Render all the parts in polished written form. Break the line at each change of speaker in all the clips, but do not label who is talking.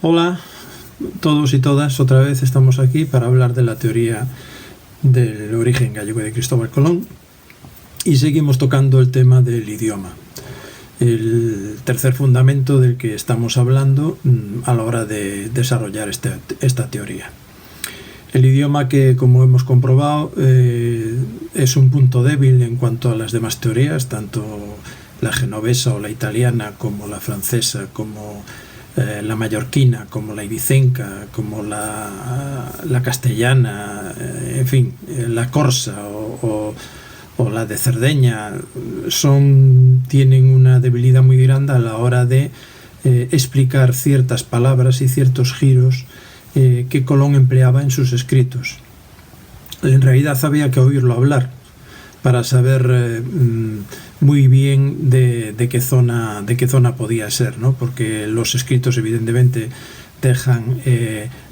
Hola todos y todas, otra vez estamos aquí para hablar de la teoría del origen gallego de Cristóbal Colón y seguimos tocando el tema del idioma, el tercer fundamento del que estamos hablando a la hora de desarrollar esta teoría. El idioma que, como hemos comprobado, es un punto débil en cuanto a las demás teorías, tanto la genovesa o la italiana como la francesa, como la mallorquina, como la ibicenca, como la castellana, en fin, la corsa o la de Cerdeña, tienen una debilidad muy grande a la hora de explicar ciertas palabras y ciertos giros que Colón empleaba en sus escritos. En realidad había que oírlo hablar para saber muy bien de qué zona podía ser, ¿no? Porque los escritos evidentemente dejan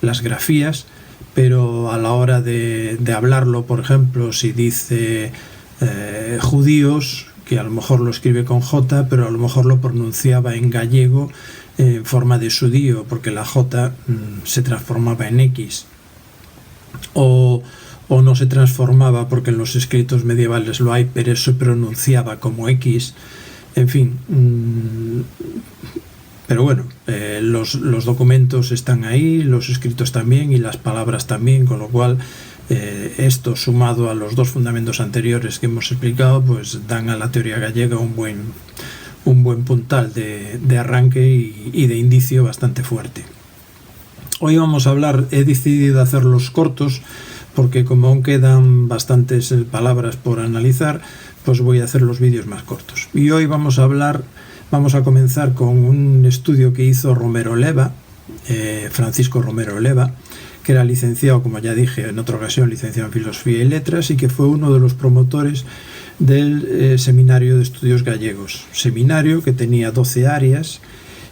las grafías, pero a la hora de hablarlo, por ejemplo, si dice judíos, que a lo mejor lo escribe con J, pero a lo mejor lo pronunciaba en gallego en forma de sudío, porque la J se transformaba en X, o no se transformaba porque en los escritos medievales lo hay, pero se pronunciaba como X, en fin. Pero bueno, los documentos están ahí, los escritos también y las palabras también, con lo cual esto sumado a los dos fundamentos anteriores que hemos explicado, pues dan a la teoría gallega un buen puntal de arranque y de indicio bastante fuerte. Hoy vamos a hablar, he decidido hacerlos cortos porque como aún quedan bastantes palabras por analizar, pues voy a hacer los vídeos más cortos. Y hoy vamos a comenzar con un estudio que hizo Romero Leva, Francisco Romero Leva, que era licenciado, como ya dije en otra ocasión, licenciado en Filosofía y Letras, y que fue uno de los promotores del Seminario de Estudios Gallegos. Seminario que tenía 12 áreas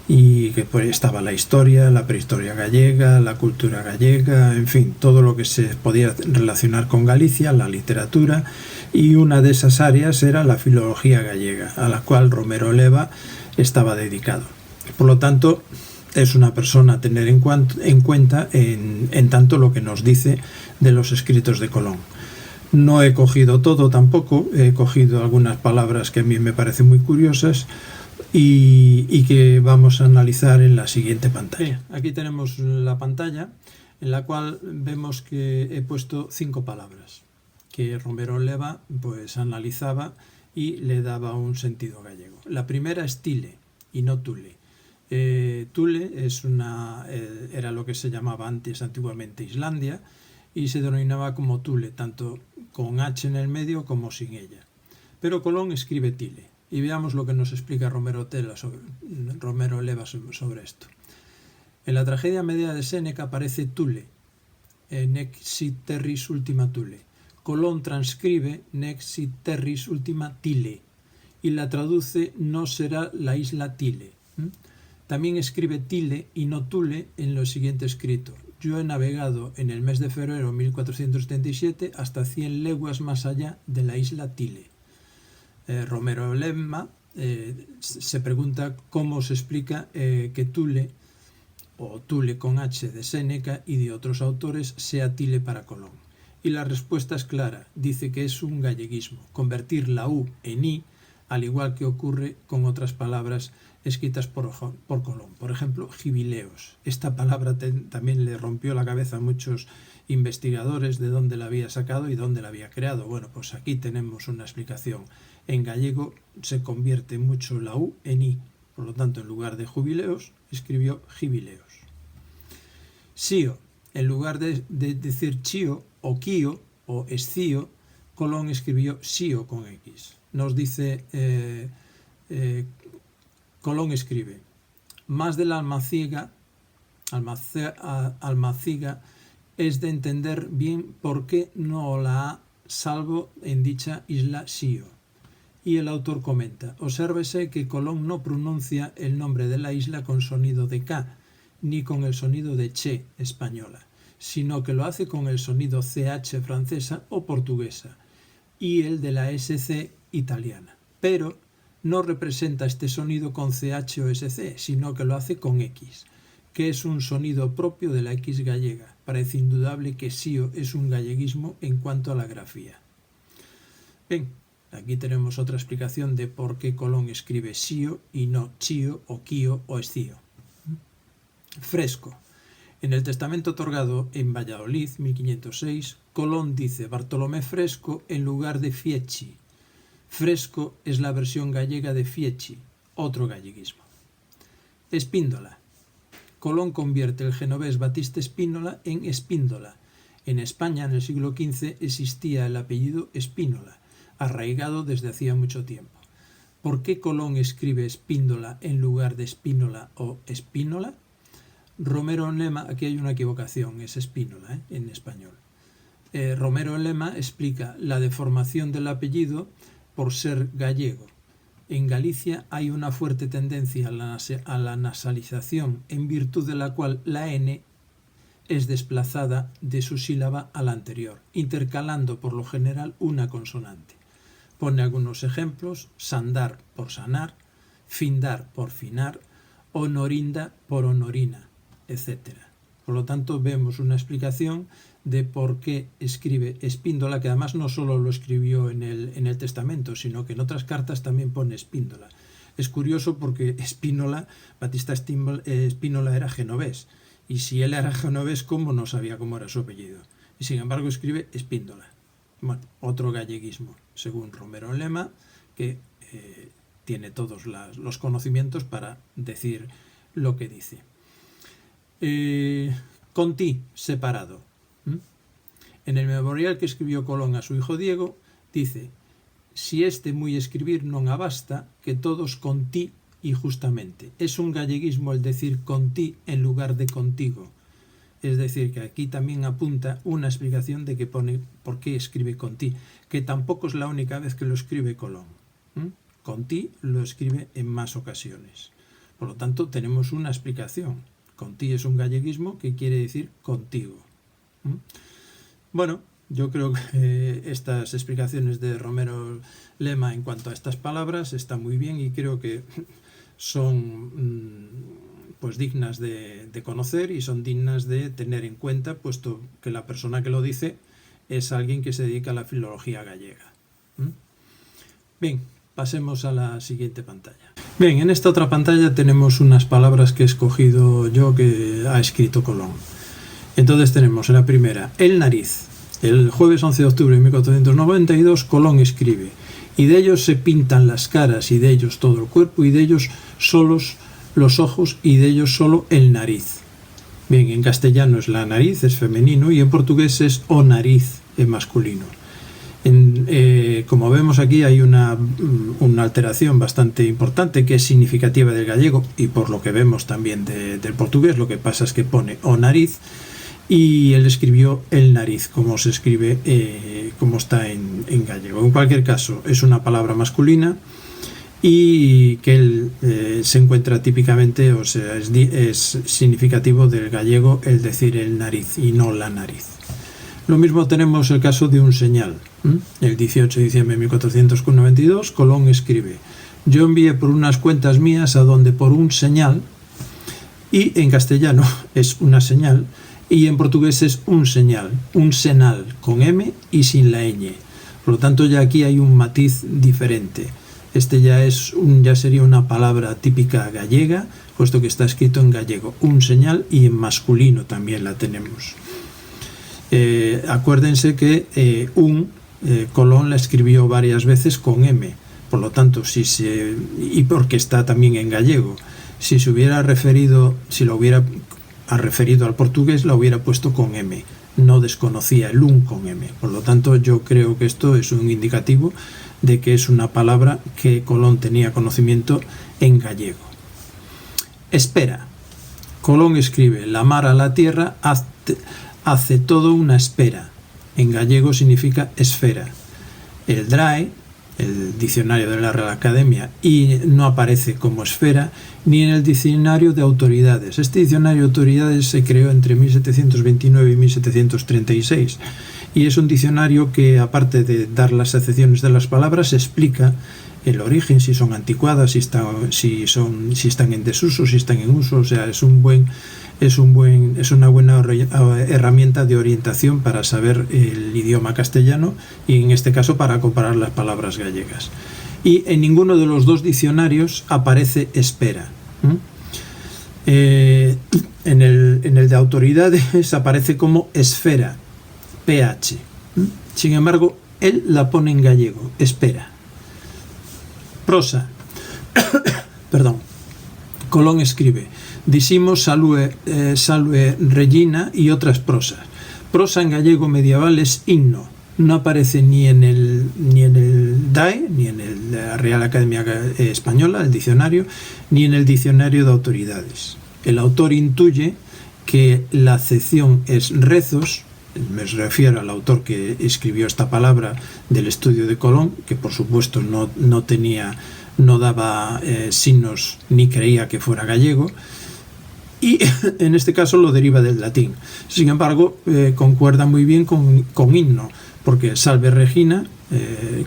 y que pues estaba la historia, la prehistoria gallega, la cultura gallega, en fin, todo lo que se podía relacionar con Galicia, la literatura, y una de esas áreas era la filología gallega, a la cual Romero Leva estaba dedicado. Por lo tanto, es una persona a tener en cuenta en tanto lo que nos dice de los escritos de Colón. No he cogido todo tampoco, he cogido algunas palabras que a mí me parecen muy curiosas y que vamos a analizar en la siguiente pantalla. Aquí tenemos la pantalla en la cual vemos que he puesto 5 palabras que Romero Leva pues analizaba y le daba un sentido gallego. La primera es tile y no tule. Tule era lo que se llamaba antiguamente Islandia y se denominaba como Tule, tanto con H en el medio como sin ella. Pero Colón escribe tile. Y veamos lo que nos explica Romero Leva sobre esto. En la tragedia media de Séneca aparece Tule, nec sit terris ultima Tule. Colón transcribe nec sit terris ultima Tile y la traduce no será la isla Tile. También escribe Tile y no Tule en lo siguiente escrito. Yo he navegado en el mes de febrero de 1477 hasta 100 leguas más allá de la isla Tile. Romero Leva se pregunta cómo se explica que Tule, o Tule con H de Séneca y de otros autores, sea Tile para Colón. Y la respuesta es clara, dice que es un galleguismo, convertir la U en I, al igual que ocurre con otras palabras escritas por Colón. Por ejemplo, gibileos. Esta palabra también le rompió la cabeza a muchos investigadores de dónde la había sacado y dónde la había creado. Bueno, pues aquí tenemos una explicación. En gallego se convierte mucho la U en I. Por lo tanto, en lugar de jubileos, escribió gibileos. Sío. En lugar de decir chío o quío o escío, Colón escribió sío con X. Nos dice... Colón escribe, más de la almaciga es de entender bien por qué no la ha salvo en dicha isla Sío. Y el autor comenta, obsérvese que Colón no pronuncia el nombre de la isla con sonido de K, ni con el sonido de che española, sino que lo hace con el sonido CH francesa o portuguesa, y el de la SC italiana. Pero no representa este sonido con CH o SC, sino que lo hace con X, que es un sonido propio de la X gallega. Parece indudable que sío es un galleguismo en cuanto a la grafía. Bien, aquí tenemos otra explicación de por qué Colón escribe sío y no chío o quío o escío. Fresco. En el testamento otorgado en Valladolid, 1506, Colón dice Bartolomé Fresco en lugar de Fieschi. Fresco es la versión gallega de Fieschi, otro galleguismo. Espíndola. Colón convierte el genovés Batista Spínola en Espíndola. En España, en el siglo XV, existía el apellido Espínola, arraigado desde hacía mucho tiempo. ¿Por qué Colón escribe Espíndola en lugar de Espínola o Espínola? Romero en Lema, aquí hay una equivocación, es Espínola en español. Romero en Lema explica la deformación del apellido por ser gallego. En Galicia hay una fuerte tendencia a la nasalización, en virtud de la cual la N es desplazada de su sílaba a la anterior, intercalando por lo general una consonante. Pone algunos ejemplos: sandar por sanar, findar por finar, honorinda por honorina, etc. Por lo tanto, vemos una explicación de por qué escribe Espíndola, que además no solo lo escribió en el testamento, sino que en otras cartas también pone Espíndola. Es curioso porque Spínola, Batista Spínola era genovés, y si él era genovés, ¿cómo no sabía cómo era su apellido? Y sin embargo escribe Espíndola. Bueno, otro galleguismo, según Romero en Lema, que tiene todos los conocimientos para decir lo que dice. Conti, separado. En el memorial que escribió Colón a su hijo Diego, dice: si este muy escribir non abasta, que todos conti y justamente. Es un galleguismo el decir conti en lugar de contigo. Es decir, que aquí también apunta una explicación de que pone por qué escribe conti, que tampoco es la única vez que lo escribe Colón. Conti lo escribe en más ocasiones. Por lo tanto, tenemos una explicación. Conti es un galleguismo que quiere decir contigo. Bueno, yo creo que estas explicaciones de Romero Lema en cuanto a estas palabras están muy bien y creo que son pues dignas de conocer y son dignas de tener en cuenta, puesto que la persona que lo dice es alguien que se dedica a la filología gallega. Bien, pasemos a la siguiente pantalla. Bien, en esta otra pantalla tenemos unas palabras que he escogido yo que ha escrito Colón. Entonces tenemos en la primera, el nariz. El jueves 11 de octubre de 1492 Colón escribe: y de ellos se pintan las caras, y de ellos todo el cuerpo, y de ellos solos los ojos, y de ellos solo el nariz. Bien, en castellano es la nariz, es femenino, y en portugués es o nariz, en masculino. Como vemos aquí hay una alteración bastante importante que es significativa del gallego y por lo que vemos también del portugués. Lo que pasa es que pone o nariz y él escribió el nariz, como se escribe, como está en gallego. En cualquier caso, es una palabra masculina y que él se encuentra típicamente, o sea, es significativo del gallego el decir el nariz y no la nariz. Lo mismo tenemos el caso de un señal. El 18 de diciembre de 1492, Colón escribe: yo envié por unas cuentas mías a donde por un señal, y en castellano es una señal, y en portugués es un señal, un senal, con M y sin la ñ. Por lo tanto, ya aquí hay un matiz diferente. Este ya sería una palabra típica gallega, puesto que está escrito en gallego, un señal, y en masculino también la tenemos. Acuérdense que Colón la escribió varias veces con M, por lo tanto, y porque está también en gallego. Si lo hubiera referido al portugués, la hubiera puesto con M. No desconocía el un con M. Por lo tanto, yo creo que esto es un indicativo de que es una palabra que Colón tenía conocimiento en gallego. Espera. Colón escribe: la mar a la tierra hace todo una espera. En gallego significa esfera. El DRAE, el diccionario de la Real Academia, y no aparece como esfera ni en el diccionario de autoridades. Este diccionario de autoridades se creó entre 1729 y 1736 y es un diccionario que, aparte de dar las acepciones de las palabras, explica el origen, si son anticuadas, si están en desuso, si están en uso. O sea, es una buena herramienta de orientación para saber el idioma castellano y en este caso para comparar las palabras gallegas. Y en ninguno de los dos diccionarios aparece espera. En el de autoridades aparece como esfera, PH. Sin embargo, él la pone en gallego, espera. Prosa. Perdón. Colón escribe: dicimos salue Regina y otras prosas. Prosa en gallego medieval es himno. No aparece ni en el DAE, ni en la Real Academia Española, el diccionario, ni en el diccionario de autoridades. El autor intuye que la acepción es rezos. Me refiero al autor que escribió esta palabra del estudio de Colón, que por supuesto no daba signos ni creía que fuera gallego, y en este caso lo deriva del latín. Sin embargo, concuerda muy bien con himno, porque Salve Regina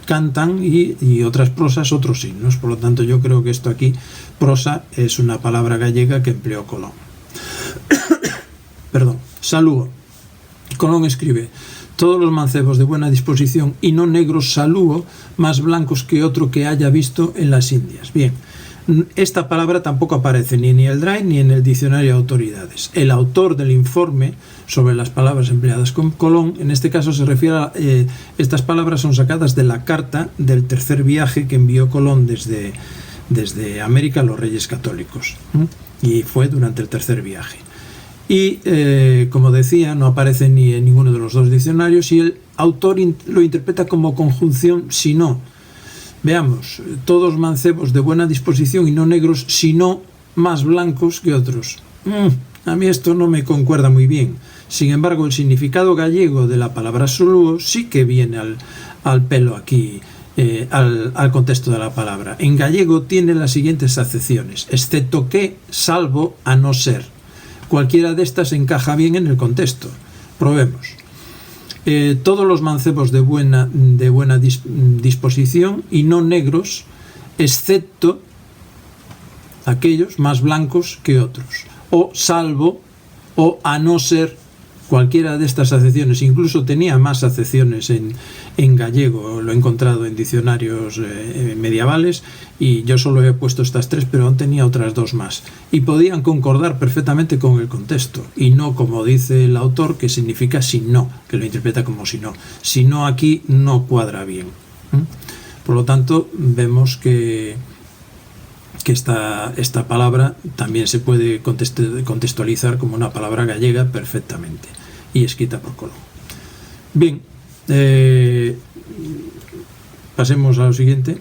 cantan y otras prosas otros himnos. Por lo tanto, yo creo que esto aquí, prosa, es una palabra gallega que empleó Colón. Perdón. Salúo. Colón escribe: todos los mancebos de buena disposición y no negros salúo, más blancos que otro que haya visto en las Indias. Bien, esta palabra tampoco aparece ni en el DRAE ni en el diccionario de autoridades. El autor del informe sobre las palabras empleadas con Colón, en este caso se refiere a estas palabras son sacadas de la carta del tercer viaje que envió Colón desde América a los Reyes Católicos, y fue durante el tercer viaje. Y como decía, no aparece ni en ninguno de los dos diccionarios, y el autor lo interpreta como conjunción sino. Veamos: todos mancebos de buena disposición y no negros, sino más blancos que otros. A mí esto no me concuerda muy bien. Sin embargo, el significado gallego de la palabra salúo sí que viene al pelo aquí, al contexto de la palabra. En gallego tiene las siguientes acepciones: excepto que, salvo, a no ser. Cualquiera de estas encaja bien en el contexto. Probemos. Todos los mancebos de buena disposición y no negros, excepto aquellos más blancos que otros. O salvo, o a no ser. Cualquiera de estas acepciones. Incluso tenía más acepciones en gallego. Lo he encontrado en diccionarios medievales y yo solo he puesto estas tres, pero aún tenía otras dos más. Y podían concordar perfectamente con el contexto. Y no como dice el autor, que significa si no, que lo interpreta como si no. Si no, aquí no cuadra bien. Por lo tanto, vemos que esta palabra también se puede contextualizar como una palabra gallega perfectamente y escrita por Colón. Bien, pasemos a lo siguiente.